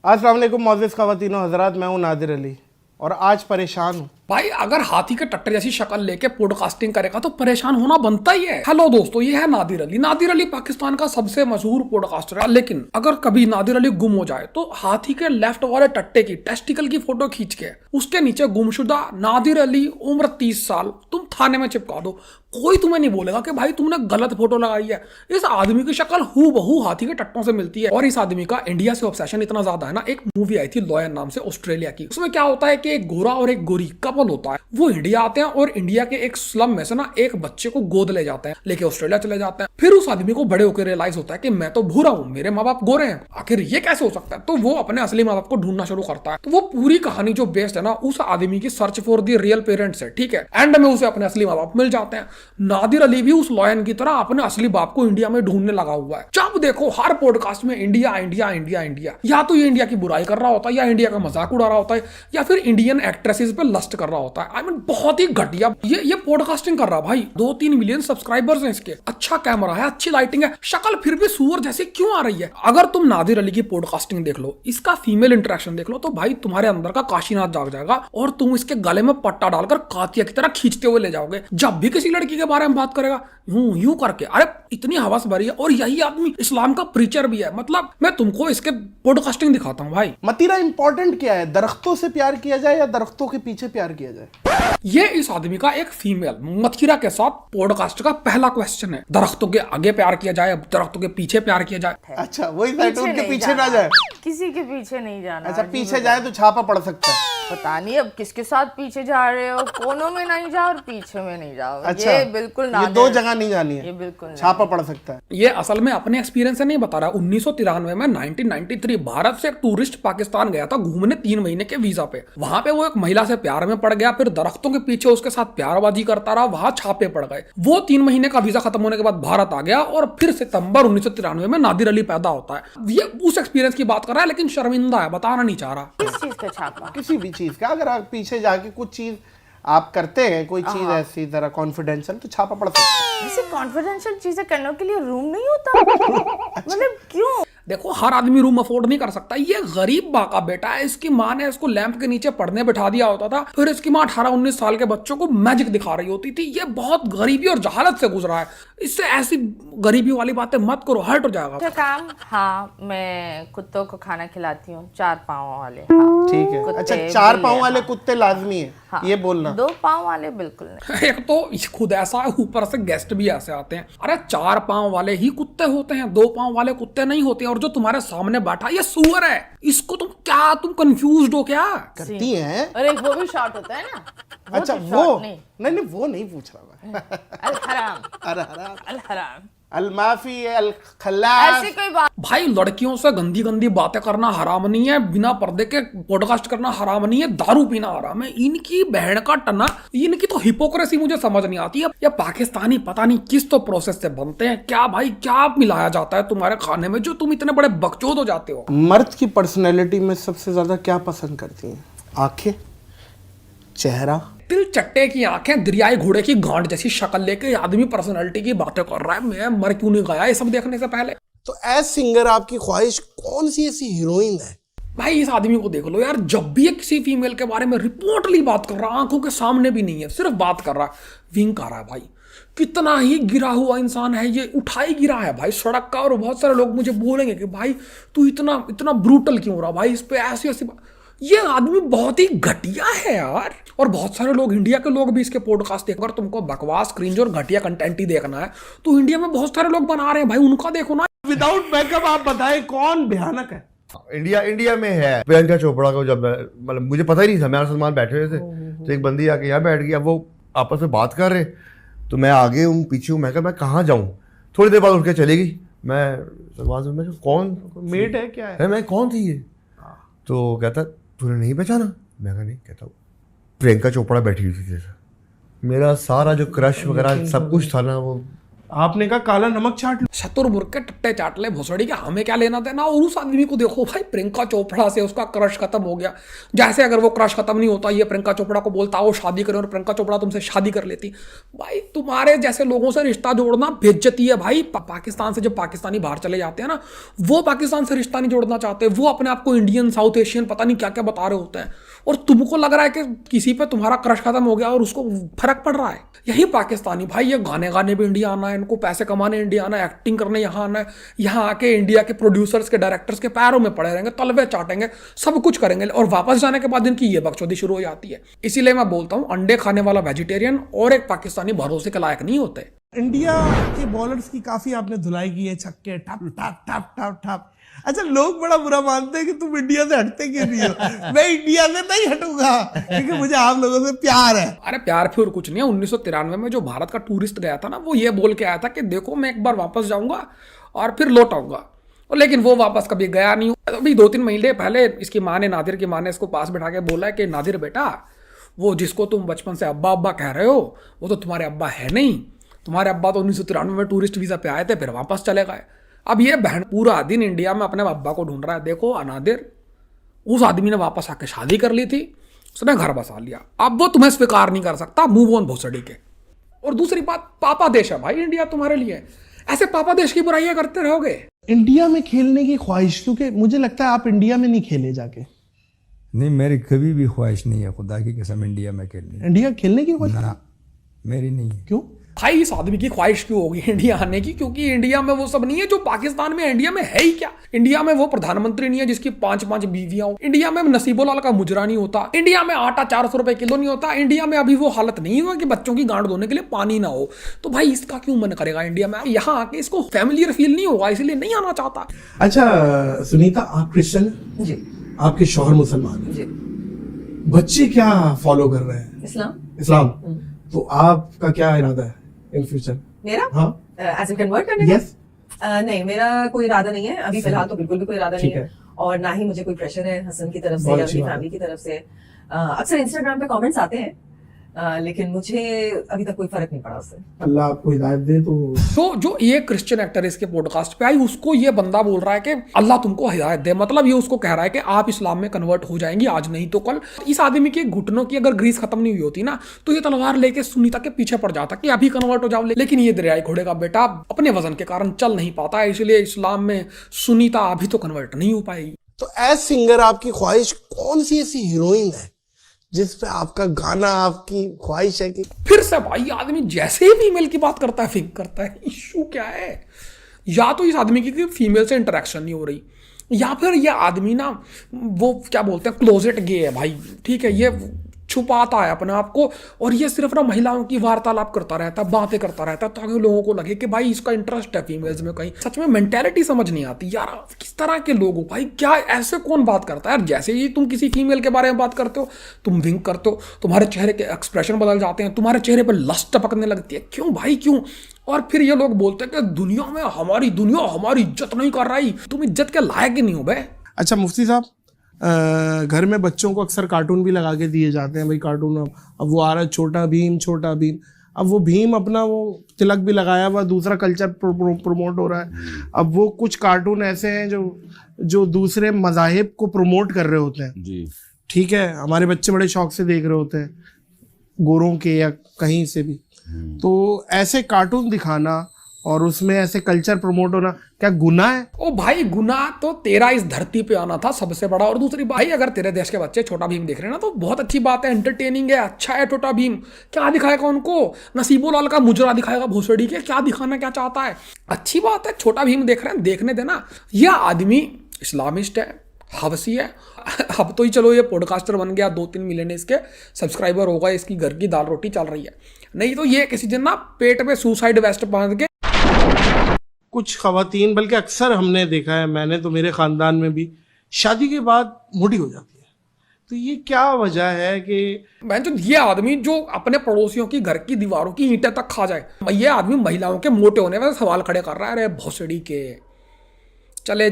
अस्सलाम वालेकुम मोअज़्ज़िज़ ख़वातीनो हज़रात, मैं हूँ नादिर अली और आज परेशान हूँ। भाई अगर हाथी के टट्टर जैसी शक्ल लेके पॉडकास्टिंग करेगा तो परेशान होना बनता ही है। हेलो दोस्तों, ये है नादिर अली। नादिर अली पाकिस्तान का सबसे मशहूर पॉडकास्टर है, लेकिन अगर कभी नादिर अली गुम हो जाए तो हाथी के लेफ्ट वाले टट्टे की टेस्टिकल की फोटो खींच के उसके नीचे गुमशुदा नादिर अली उम्र 30 साल तुम थाने में चिपका दो। कोई तुम्हें नहीं बोलेगा कि भाई तुमने गलत फोटो लगाई है। इस आदमी की शक्ल हूबहू हाथी के टट्टों से मिलती है। और इस आदमी का इंडिया से ऑब्सेशन इतना ज्यादा है ना, एक मूवी आई थी लॉयर नाम से ऑस्ट्रेलिया की। उसमें क्या होता है कि एक गोरा और एक गोरी कपल होता है, वो इंडिया आते हैं और इंडिया के एक स्लम में से ना एक बच्चे को गोद ले जाते हैं, लेके ऑस्ट्रेलिया चले जाते हैं। फिर उस आदमी को बड़े होकर रियलाइज होता है कि मैं तो भूरा हूँ, मेरे माँ बाप गोरे हैं, आखिर ये कैसे हो सकता है। तो वो अपने असली माँ बाप को ढूंढना शुरू करता है। तो वो पूरी कहानी जो बेस्ड है ना उस आदमी की search for the real parents है, ठीक है। एंड में उसे अपने असली माँ बाप मिल जाते हैं। नादिर अली भी उस लॉयन की तरह अपने असली बाप को इंडिया में ढूंढने लगा हुआ है। जब देखो हर पॉडकास्ट में इंडिया इंडिया इंडिया इंडिया, या तो ये इंडिया की बुराई कर रहा होता है, या इंडिया का मजाक उड़ा रहा होता है, या फिर इंडियन एक्ट्रेसेस पे लस्ट कर रहा होता है। आई मीन बहुत ही घटिया ये पॉडकास्टिंग कर रहा भाई। 2-3 मिलियन सब्सक्राइबर्स हैं इसके, अच्छा कैमरा है, अच्छी लाइटिंग है, शक्ल फिर भी सुअर जैसी क्यों आ रही है। अगर तुम नादिर अली की पॉडकास्टिंग देख लो, इसका फीमेल इंटरेक्शन देख लो, तो भाई तुम्हारे अंदर का काशीनाथ जाग जाएगा और तुम इसके गले में पट्टा डालकर कातिया की तरह खींचते हुए ले जाओगे। जब भी किसी लड़की के बारे में बात करेगा यूं यूं करके, अरे इतनी हवस भरी है। और यही आदमी इस्लाम का प्रीचर भी है। मतलब मैं तुमको इसके पॉडकास्टिंग दिखाता हूँ भाई। मतीरा इंपॉर्टेंट क्या है, दरख्तों से प्यार किया जाए या दरख्तों के पीछे प्यार किया जाए? ये इस आदमी का एक फीमेल मथीरा के साथ पॉडकास्ट का पहला क्वेश्चन है। दरख्तों के आगे प्यार किया जाए, दरख्तों के पीछे प्यार किया जाए। अच्छा, वही साइटोन के पीछे ना जाए, किसी के पीछे नहीं जाना। अच्छा पीछे जाए तो छापा पड़ सकता है। पता नहीं अब किसके साथ पीछे जा रहे हो, कोनों में नहीं जाओ और पीछे में नहीं जाओ। अच्छा, ये बिल्कुल ये दो जगह नहीं जानी है, ये बिल्कुल छापा पड़ सकता है। ये असल में अपने एक्सपीरियंस से नहीं बता रहा। 1993 में 1993 भारत से एक टूरिस्ट पाकिस्तान गया था घूमने 3 महीने के वीजा पे। वहां पे वो एक महिला से प्यार में पड़ गया, फिर दरख्तों के पीछे उसके साथ प्यारबाजी करता रहा, वहां छापे पड़ गए। वो 3 महीने का वीजा खत्म होने के बाद भारत आ गया और फिर सितंबर 1993 में नादिर अली पैदा होता है। ये उस एक्सपीरियंस की बात कर रहा है, लेकिन शर्मिंदा है, बताना नहीं चाह रहा। किस चीज का छापा? किसी भी चीज का, अगर आप पीछे जाके कुछ चीज आप करते हैं, कोई चीज ऐसी जरा कॉन्फिडेंशियल, तो छापा पड़ सकता है। ऐसे कॉन्फिडेंशियल चीजें करने के लिए रूम नहीं होता? मतलब क्यों? देखो हर आदमी रूम अफोर्ड नहीं कर सकता। ये गरीब माँ का बेटा है, इसकी माँ ने इसको लैंप के नीचे पढ़ने बिठा दिया होता था, फिर इसकी माँ 18-19 साल के बच्चों को मैजिक दिखा रही होती थी। ये बहुत गरीबी और जहालत से गुजरा है। इससे ऐसी गरीबी वाली बातें मत करो, हर्ट हो जाएगा। अच्छा काम, हाँ मैं कुत्तों को खाना खिलाती हूँ, 4 पाँव वाले। हाँ ठीक है, कुत्ते, अच्छा 4 पाँव बिल्ली, वाले हाँ। कुत्ते लाजमी है, हाँ, ये बोलना। 2 पाँव वाले बिल्कुल नहीं। एक तो खुद ऐसा है, ऊपर से गेस्ट भी ऐसे आते हैं। अरे 4 पांव वाले ही कुत्ते होते हैं, 2 पांव वाले कुत्ते नहीं होते। और जो तुम्हारे सामने बैठा ये सुअर है, इसको तुम कंफ्यूज्ड हो क्या? करती हैं। और एक वो भी शॉर्ट होता है ना। अच्छा तो वो short नहीं। नहीं वो नहीं पूछ रहा मैं। अल हराम, अरे हराम, अल हराम, अल माफी, अल खल्लास। ऐसी कोई बात। भाई लड़कियों से गंदी गंदी बातें करना हराम नहीं है, बिना पर्दे के पॉडकास्ट करना हराम नहीं है, दारू पीना हराम है। इनकी बहन का टना, इनकी तो हिपोक्रेसी मुझे समझ नहीं आती है। ये पाकिस्तानी पता नहीं किस तो प्रोसेस से बनते हैं। क्या भाई क्या मिलाया जाता है तुम्हारे खाने में जो तुम इतने बड़े बकचोद हो जाते हो? मर्द की पर्सनैलिटी में सबसे ज्यादा क्या पसंद करती हैं? आंखें, चेहरा। तिल चट्टे की आंखें, दरियाई घोड़े की गांड जैसी शक्ल लेके आदमी पर्सनैलिटी की बातें कर रहा है। मैं मर क्यों नहीं गया ये सब देखने से पहले? तो एज सिंगर आपकी ख्वाहिश कौन सी ऐसी हीरोइन है? भाई इस आदमी को देख लो यार, जब भी ये किसी फीमेल के बारे में रिपोर्टली बात कर रहा है, आंखों के सामने भी नहीं है, सिर्फ बात कर रहा है, विंक कर रहा है। भाई कितना ही गिरा हुआ इंसान है ये, उठाई गिरा है भाई सड़क का। और बहुत सारे लोग मुझे बोलेंगे कि भाई तू इतना इतना ब्रूटल क्यों हो रहा भाई, इस पे ऐसी ऐसी ये आदमी बहुत ही घटिया है यार। और बहुत सारे लोग, इंडिया के लोग भी इसके पॉडकास्ट देख, अगर तुमको बकवास, क्रिंज और घटिया कंटेंट ही देखना है तो इंडिया में बहुत सारे लोग बना रहे हैं भाई, उनका देखो ना। विदाउट मेकअप आप बताएं कौन भयानक है? इंडिया में है प्रियंका चोपड़ा को। जब मतलब मुझे पता ही नहीं था, मैं और सलमान बैठे हुए थे, तो एक बंदी आके यहाँ बैठ गई। अब वो आपस में बात कर रहे, तो मैं आगे हूँ पीछे हूँ, मैं कहा मैं कहाँ जाऊँ। थोड़ी देर बाद उठ के चली गई। मैं सलमान से, मैं कौन मेट है क्या है? मैं कौन थी ये? तो कहता तूने नहीं पहचाना? मैं कहा नहीं। कहता प्रियंका चोपड़ा बैठी हुई थी जैसा। मेरा सारा जो क्रश वगैरह सब कुछ था ना, वो आपने कहा काला नमक चाट लो। शतुरमुर्ग के टट्टे चाट ले भोसड़ी के, हमें क्या लेना देना। और उस आदमी को देखो भाई, प्रियंका चोपड़ा से उसका क्रश खत्म हो गया। जैसे अगर वो क्रश खत्म नहीं होता, ये प्रियंका चोपड़ा को बोलता वो शादी करे और प्रियंका चोपड़ा तुमसे शादी कर लेती। भाई तुम्हारे जैसे लोगों से रिश्ता जोड़ना बेइज्जती है भाई। पाकिस्तान से जब पाकिस्तानी बाहर चले जाते हैं ना, वो पाकिस्तान से रिश्ता नहीं जोड़ना चाहते, वो अपने आप को इंडियन, साउथ एशियन, पता नहीं क्या क्या बता रहे होते हैं। और तुमको लग रहा है कि किसी पे तुम्हारा क्रश खत्म हो गया और उसको फर्क पड़ रहा है। यही पाकिस्तानी भाई, ये गाने गाने भी इंडिया आना है, इनको पैसे कमाने इंडिया आना है, एक्टिंग करने यहाँ आना है। यहाँ आके इंडिया के प्रोड्यूसर्स के, डायरेक्टर्स के पैरों में पड़े रहेंगे, तलवे चाटेंगे, सब कुछ करेंगे। और वापस जाने के बाद इनकी ये बकचोदी शुरू हो जाती है। इसीलिए मैं बोलता हूँ, अंडे खाने वाला वेजिटेरियन और एक पाकिस्तानी भरोसे के लायक नहीं होते। इंडिया के बॉलर्स की काफी आपने धुलाई की है, छक्के ठप ठप ठप ठप ठप। अच्छा, लोग बड़ा बुरा मानते हैं कि तुम इंडिया से हटते क्यों नहीं हो। मैं इंडिया से नहीं हटूंगा क्योंकि मुझे आप लोगों से प्यार है। अरे प्यार फिर कुछ नहीं है। 1993 में जो भारत का टूरिस्ट गया था ना, वो ये बोल के आया था कि देखो मैं एक बार वापस जाऊंगा और फिर लौट आऊंगा। और लेकिन वो वापस कभी गया नहीं। अभी 2-3 महीने पहले इसकी माँ ने, नादिर की माँ ने इसको पास बिठा के बोला है कि नादिर बेटा, वो जिसको तुम बचपन से अब्बा अब्बा कह रहे हो, वो तो तुम्हारे अब्बा है नहीं। तुम्हारे अब्बा तो 1993 में टूरिस्ट वीजा पे आए थे, फिर वापस चले गए। अब ये बहन पूरा दिन इंडिया में अपने अब्बा को ढूंढ रहा है। देखो अनादिर, उस आदमी ने वापस आके शादी कर ली थी, उसने घर बसा लिया, अब वो तुम्हें स्वीकार नहीं कर सकता। मूव ऑन भोसड़ी के। और दूसरी बात, पापा देश है भाई इंडिया तुम्हारे लिए। ऐसे पापा देश की बुराइयां करते रहोगे। इंडिया में खेलने की ख्वाहिश, क्योंकि मुझे लगता है आप इंडिया में नहीं खेले जाके। नहीं, मेरी कभी भी ख्वाहिश नहीं है, खुदा की कसम, इंडिया में खेलने। इंडिया खेलने की ख्वाहिश ना, मेरी नहीं है। क्यों भाई इस आदमी की ख्वाहिश क्यों होगी इंडिया आने की? क्योंकि इंडिया में वो सब नहीं है जो पाकिस्तान में। इंडिया में है ही क्या? इंडिया में वो प्रधानमंत्री नहीं है जिसकी 5-5 बीवियां हो। इंडिया में नसीबोलाल का मुजरा नहीं होता। इंडिया में आटा 400 रुपए किलो नहीं होता। इंडिया में अभी वो हालत नहीं हुआ कि बच्चों की गांड धोने के लिए पानी ना हो। तो भाई इसका क्यों मन करेगा इंडिया में? यहाँ आके इसको फैमिलियर फील नहीं होगा, इसलिए नहीं आना चाहता। अच्छा सुनीता, आप क्रिश्चियन जी, आपके शौहर मुसलमान हैं जी, बच्चे क्या फॉलो कर रहे हैं? इस्लाम। तो आपका क्या इरादा है इन फ्यूचर? मेरा हाँ, एज इन कन्वर्ट करने का? यस। नहीं, मेरा कोई इरादा नहीं है अभी फिलहाल, तो बिल्कुल भी कोई इरादा नहीं ठीक है। और ना ही मुझे कोई प्रेशर है हसन की तरफ से बहुत या अच्छी अपनी बात फैमिली की तरफ से। अक्सर इंस्टाग्राम पे कमेंट्स आते हैं, लेकिन मुझे अभी तक कोई फर्क नहीं पड़ा उससे। अल्लाह आपको हिदायत दे। तो जो ये क्रिश्चियन एक्टर इसके पॉडकास्ट पे आई, उसको ये बंदा बोल रहा है कि अल्लाह तुमको हिदायत दे। मतलब ये उसको कह रहा है कि आप इस्लाम में कन्वर्ट हो जाएंगी आज नहीं तो कल। इस आदमी के घुटनों की अगर ग्रीस खत्म नहीं हुई होती ना, तो ये तलवार लेके सुनीता के पीछे पड़ जाता कि अभी कन्वर्ट हो जाओ। लेकिन ये दरियाई घोड़े का बेटा अपने वजन के कारण चल नहीं पाता है, इसलिए इस्लाम में सुनीता अभी तो कन्वर्ट नहीं हो पाएगी। तो एज सिंगर आपकी ख्वाहिश कौन सी ऐसी हीरोइन है जिस पे आपका गाना, आपकी ख्वाहिश है कि? फिर से भाई आदमी जैसे ही फीमेल की बात करता है फिक करता है। इशू क्या है? या तो इस आदमी की फीमेल से इंटरेक्शन नहीं हो रही, या फिर ये आदमी ना वो क्या बोलते हैं क्लोजेट गे है भाई। ठीक है, ये छुपाता है अपने आप को और ये सिर्फ ना महिलाओं की वार्तालाप करता रहता है, बातें करता रहता है, ताकि लोगों को लगे कि भाई इसका इंटरेस्ट है फीमेल्स में। कहीं सच में मेंटेलिटी समझ नहीं आती यार, किस तरह के लोग हो भाई। क्या ऐसे कौन बात करता है यार? जैसे ही तुम किसी फीमेल के बारे में बात करते हो, तुम विंक करते हो, तुम्हारे चेहरे के एक्सप्रेशन बदल जाते हैं, तुम्हारे चेहरे पर लस्ट टपकने लगती है। क्यों भाई क्यों? और फिर ये लोग बोलते हैं कि दुनिया में हमारी इज्जत नहीं कर रही। तुम इज्जत के लायक ही नहीं हो बे। अच्छा मुफ्ती साहब, घर में बच्चों को अक्सर कार्टून भी लगा के दिए जाते हैं भाई। कार्टून अब वो आ रहा है, छोटा भीम। अब वो भीम अपना वो तिलक भी लगाया हुआ, दूसरा कल्चर प्रमोट हो रहा है। अब वो कुछ कार्टून ऐसे हैं जो दूसरे मज़ाहिब को प्रमोट कर रहे होते हैं जी। ठीक है, हमारे बच्चे बड़े शौक से देख रहे होते हैं, गोरों के या कहीं से भी। तो ऐसे कार्टून दिखाना और उसमें ऐसे कल्चर प्रमोट होना क्या गुनाह है? ओ भाई, गुनाह तो तेरा इस धरती पे आना था सबसे बड़ा। और दूसरी भाई, अगर तेरे देश के बच्चे छोटा भीम देख रहे हैं ना, तो बहुत अच्छी बात है, एंटरटेनिंग है, अच्छा है। छोटा भीम क्या दिखाएगा उनको? नसीबोलाल का मुजरा दिखाएगा भोसड़ी के? क्या दिखाना क्या चाहता है? अच्छी बात है, छोटा भीम देख रहे हैं, देखने देना। यह आदमी इस्लामिस्ट है, हवसी है। अब तो ही चलो ये पॉडकास्टर बन गया, 2-3 मिलियन इसके सब्सक्राइबर हो गए, इसकी घर की दाल रोटी चल रही है। नहीं तो ये किसी दिन ना पेट पे सुसाइड वेस्ट बांध के। कुछ खवातीन, बल्कि अक्सर हमने देखा है, मैंने तो, मेरे ख़ानदान में भी, शादी के बाद मोटी हो जाती है। तो ये क्या वजह है कि ये आदमी जो अपने पड़ोसियों की घर की दीवारों की ईंटें तक खा जाए, ये आदमी महिलाओं के मोटे होने में सवाल खड़े कर रहा है। अरे भोसड़ी के चले जा।